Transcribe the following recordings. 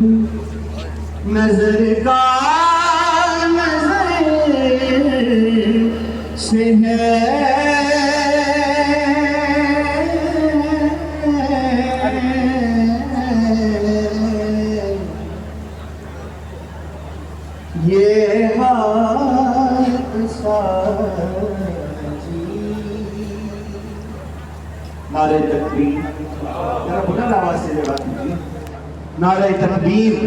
نظر کا نظر سے ہے یہ حق ساجی. نعرہ تکبیر، ذرا بلند آواز سے جواب دیجیے. نعرہ تکبیر،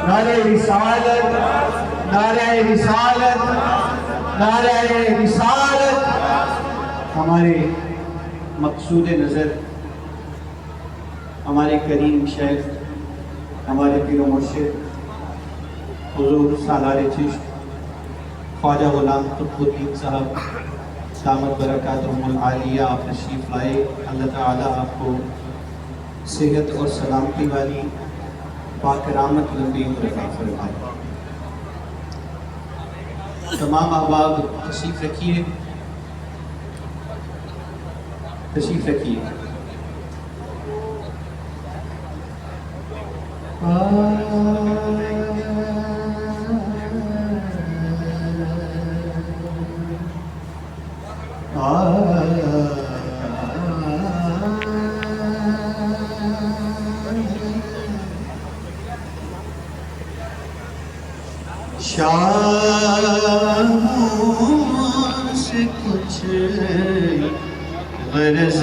نعرہ رسالت، نعرہ رسالت، نعرہ رسالت. ہمارے مقصود نظر ہمارے کریم شیخ، ہمارے پیر و مرشد حضور سالار چشت خواجہ غلام قطب الدین صاحب دامت برکاتہم العالیہ آپ تشریف لائے. اللہ تعالیٰ آپ کو صحت اور سلامتی والی باکرامت لمبی عمر عطا فرمائے. تمام احباب تشریف رکھیے، تشریف رکھیے. شاہوں سے کچھ غرض